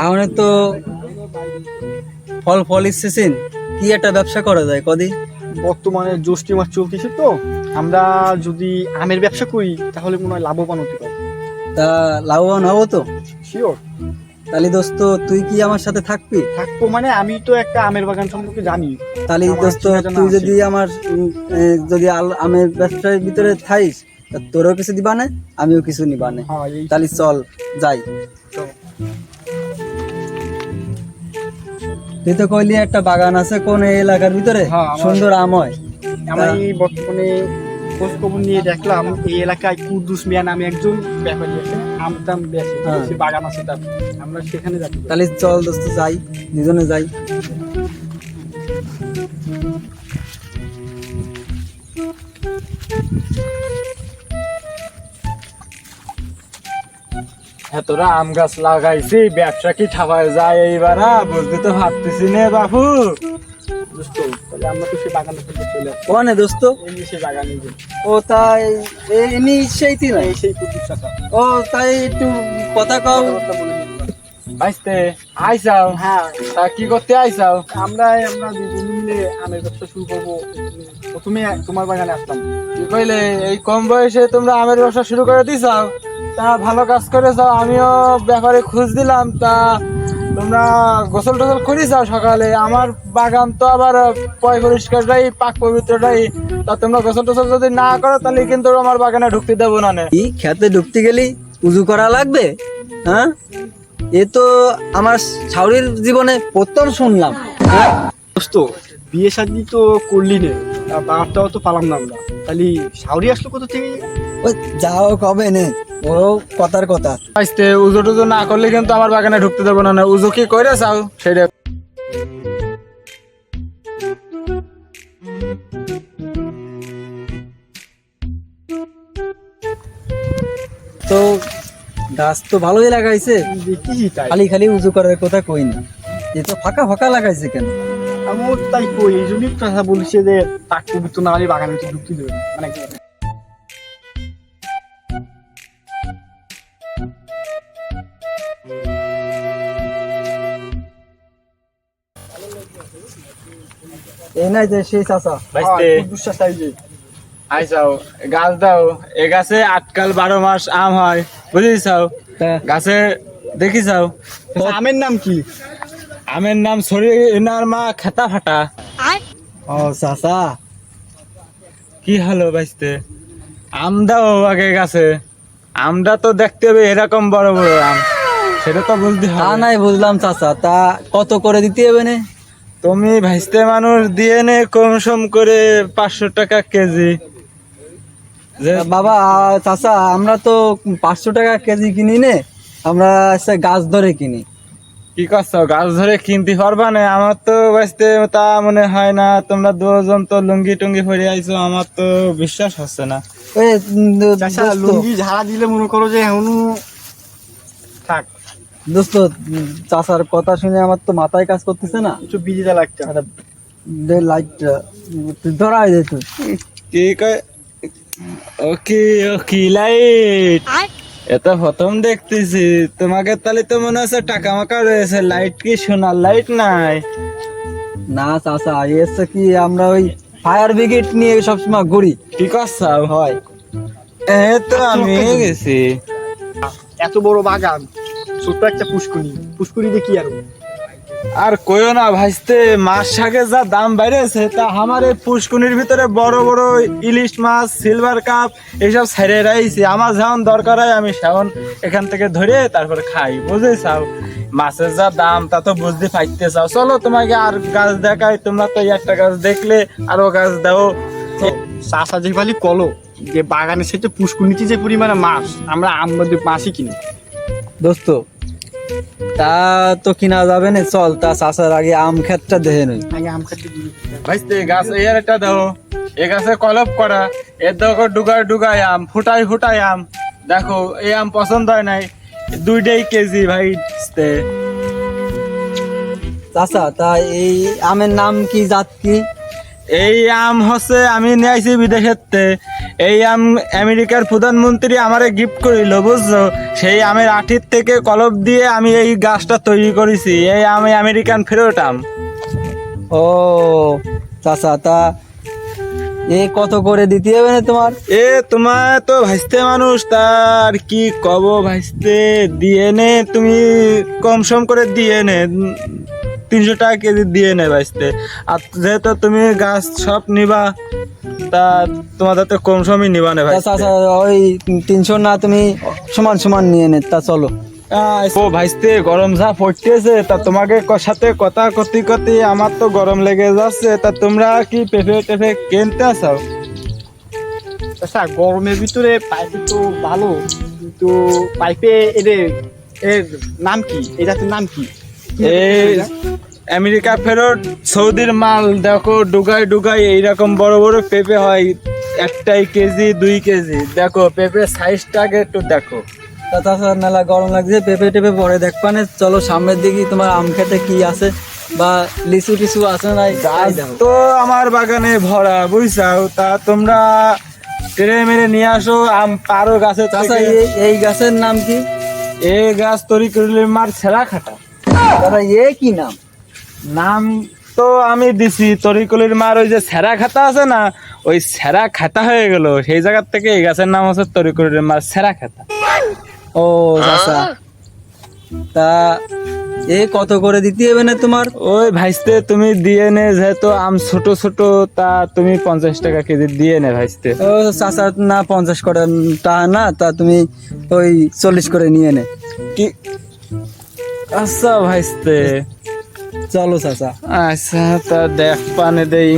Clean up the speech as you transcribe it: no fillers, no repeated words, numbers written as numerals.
এখন তো ফল ফল সিজন, কি একটা ব্যবসা করা যায় কদি? বর্তমানে জ্যৈষ্ঠ মাস চলতেছে তো, আমরা যদি আমের ব্যবসা করি তাহলে মনে হয় লাভবান হতে পারবো। তা লাভবান হবো তো? শিওর তাহলে দোস্ত তুই কি আমার সাথে থাকবি? থাকবো মানে আমি তো একটা আমের বাগান সম্পর্কে জানি। তাহলে আমার দোস্ত চেনা জানা তুই আছে। যদি আমার যদি আমের ব্যবসার ভিতরে থাইস, তা তোরও কিছু দিবা না, আমিও কিছু নিবা না। হ্যাঁ, এই তাহলে চল যাই। তুই তো কইলি একটা বাগান আছে কোন এই এলাকার ভিতরে, হ্যাঁ, আমার- সুন্দর আম হয়। আমি বর্তমানে খোঁজ খবর নিয়ে দেখলাম এই এলাকায় কুদ্দুস মিয়া নামে একজন ব্যাপারী আছে, আম টাম বেচে, হ্যাঁ। সে বাগান আছে তার, আমরা সেখানে যাচ্ছি। তাহলে চল দোস্ত যাই, দুজনে যাই। তোরা আম গাছ লাগাইছি, ব্যবসা কি ঠাপায় যায় এইবার? বুঝতে তো ভাবতেছি নে বাপু। দোস্ত, তাহলে আমরা তো সেই বাগানে চলে আসছি। কোনে দোস্ত? এই যে সেই বাগানে যে, ও তাই এমনি সেই না? এই সেই কুদ্দুস চাচা। ও তাই একটু কথা কও। কথাবার্তা বলে নিলাম। ভাইস্তে আইসাও? হ্যাঁ, তা কি করতে আইসাও? আমরা দুজন মিলে আমের ব্যবসা শুরু করবো। প্রথমে তোমার বাগানে আসলাম। কি কইলে এই কম বয়সে তোমরা আমের ব্যবসা শুরু করে দিছাও? তা ভালো কাজ করেছাও, আমিও ব্যাপারে খোঁজ দিলাম। তা তোমরা গোসল টোসল করেছাও সকালে? আমার বাগান তো আবার পয় পরিষ্কারটাই পাক পবিত্রটাই। তা তোমরা গোসল টোসল যদি না করো তাহলে কিন্তু আমার বাগানে ঢুকতে দেবো না নে। কি খেতে ঢুকতে গেলি উজু করা লাগবে? হ্যাঁ, এ তো আমার ছাউরির জীবনে প্রথম শুনলাম। হ্যাঁ? দোস্ত, বিয়ে শাদী তো করলি নে, তা বাপটাও তো পালাম না আমরা, তাহলে শাওরি আসলো কোথা থেকে? ওই যাও কবে নে, ও কথার কথা। আইস্তে উজো টুজো না করলে কিন্তু আমার বাগানে ঢুকতে দেবো না। উজো কি করে চাও সেটা? তো গাছ তো ভালোই লাগাইছে, দেখি তাই, খালি খালি উজু করার কথা কই না। এ তো ফাঁকা ফাঁকা লাগাইছে কেন? আমিও তাই কই, এই জন্যই কথা বলছে যে পাক পবিত্র না হলে বাগানে তো ঢুকতে দেবে না। মানে এই নাই যে সেই চাচা। ভাইস্তে কুদ্দুস চাচা, এই যে আইসাও, গাছ দাও। এ গাছে আটকাল 12 মাস আম হয়, বুঝেছাও? গাছে দেখিছাও? আমের নাম কি? আমের নাম সরি এনার মা খেতা ফাটা। ও চাচা, কি হলো ভাইস্তে? আম দাও আগে গাছে। আমটা তো দেখতে হবে এরকম বড় বড় আম, সেটা তো বুঝতে তা হবে। নাই বুঝলাম চাচা, তা কত করে দিতে হবে না? তুমি ভাইস্তে মানুষ দিয়ে নে কম সম করে 500 টাকা কেজি। বাবা চাচা, আমরা তো 500 টাকা কেজি কিনি নে, আমরা গাছ ধরে কিনি। কি করছো, গাছ ধরে কিনতে পারবা না? আমার তো বাঁচতে তা মনে হয় না। তোমরা দুজন তো লুঙ্গি টুঙ্গি পরে আইছো, আমার তো বিশ্বাস হচ্ছে না। ওই চাচা, দোস্ত, লুঙ্গি ঝাড়া দিলে মনে করো যে এখনো থাক, দোস্ত চাচার কথা শুনে আমার তো মাথায় কাজ করতেছে না। একটু বিজিটা লাগছে। লাইটটা ধরাই দে তুই। কি কয়? ওকে ওকে লাইট, এটা প্রথম দেখতেছি তোমাকে। তাহলে তো মনে হচ্ছে টাকা মাকা রয়েছে। লাইট কি সোনার লাইট নাই? না চাচা, এসে কি আমরা ওই ফায়ার ব্রিগেড নিয়ে সবসময় ঘুরি। কি করছো? হয় এ তো আমি গেছি। এত বড় বাগান, ছোট্ট একটা পুষ্কুনি, পুষ্কুনি দিয়ে কি আর আর কইও না ভাইস্তে, মাছ শাকের যা দাম বাইরেছে, তা আমার এই পুষ্কুনির ভিতরে বড় বড় ইলিশ মাছ, সিলভার কাপ এইসব ছেড়ে রাইছি। আমার যেমন দরকার হয় আমি সেমন এখান থেকে ধরে তারপরে খাই, বুঝেছাও? মাছের যা দাম তা তো বুঝতে পাইতে চাও। চলো তোমাকে আর গাছ দেখাই, তোমরা তো একটা গাছ দেখলে আরো গাছ দাও। চাষা যে খালি কলো যে বাগানের সাথে পুষ্কুনিতে যে পরিমাণে মাছ, আমরা আমাদের মাছই কিনি। দোস্ত, তা তো কিনা যাবে না, চল তা চাচার আগে আম ক্ষেতটা দেখে নই। আগে আম খাতে দিই। ভাইস্তে গাছ এর একটা দাও, এ গাছে কলপ করা, এর দেখো ডুগায় ডুগায় আম, ফুটাই ফুটাই আম। দেখো এই আম পছন্দ হয় নাই, 2টাই কেজি ভাইস্তে। চাচা, তা এই আমের নাম কি, জাত কি? এই আম হচ্ছে আমি নিয়ে আইছি বিদেশের তে। এই আম আমেরিকার প্রধানমন্ত্রী আমারে গিফট করিল, বুঝছো? সেই আমের আঠির থেকে কলপ দিয়ে আমি এই গাছটা তৈরি করেছি। এই আমি আমেরিকান ফ্রুট আম। ও চাচা, তা এ কত করে দিতে হবে না তোমার? এ তোমার তো ভাইস্তে মানুষ, তার কি কব ভাইস্তে, দিয়ে নে তুমি, কম সম করে দিয়ে নে, 300 টাকা কেজি দিয়ে নে ভাইস্তে। আর যেহেতু তুমি গাছ সব নিবা, তা তোমাদের তো কম সমই নিবা না তা ভাইস্তে। চাচা ওই 300 না, তুমি সমান সমান নিয়ে নে, তা চলো। ও ভাইস্তে, গরম যা পড়তেছে, তা তোমাকে সাথে কথা কতি কতি আমার তো গরম লেগে যাচ্ছে। তা তোমরা কি পেঁপে টেপে কিনতে আসাও? আচ্ছা, গরমের ভিতরে পাইপে তো ভালো, কিন্তু পাইপে এর নাম কি? এই জাতের নাম কি? এই আমেরিকা ফেরত সৌদির মাল, দেখো ডুগাই ডুগাই এইরকম বড় বড় পেঁপে হয়, একটাই কেজি 2 কেজি। দেখো পেঁপে সাইজটাকে একটু দেখো। তা চাচা মেলা গরম লাগছে, পেঁপে টেপে পরে দেখবানে, চলো সামনের দিকে তোমার আম খেতে কি আছে বা লিচু টিচু আছে না, তাই গাছ দেখো। তো আমার বাগানে ভরা, বুঝছাও। তা তোমরা টেনে মেরে নিয়ে আসো আম পারো গাছের চাচা থেকে। এই গাছের নাম কি? এই গাছ তৈরি করলে মার ছেঁড়া খাটা। চাচা কি নাম? নাম তো আমি দিছি তরিকুলির মার, ওই যে ছেঁড়া খাতা আছে না, ওই ছেঁড়া খাতা হয়ে গেল, সেই জায়গার থেকে এই গাছের নাম হচ্ছে তরিকুলির মার ছেঁড়া খাতা। ও চাচা, তা এ কত করে দিতে হবে না তোমার? ওই ভাইস্তে তুমি দিয়ে নে, যেহেতু আম ছোট ছোট, তা তুমি 50 টাকা কেজি দিয়ে নে ভাইস্তে। ও চাচা না, 50 করে টাকা না, তা তুমি ওই 40 করে নিয়ে নে। কি? আচ্ছা ভাইস্তে, চলো চাচা। আচ্ছা তা দেখ পানে দেই।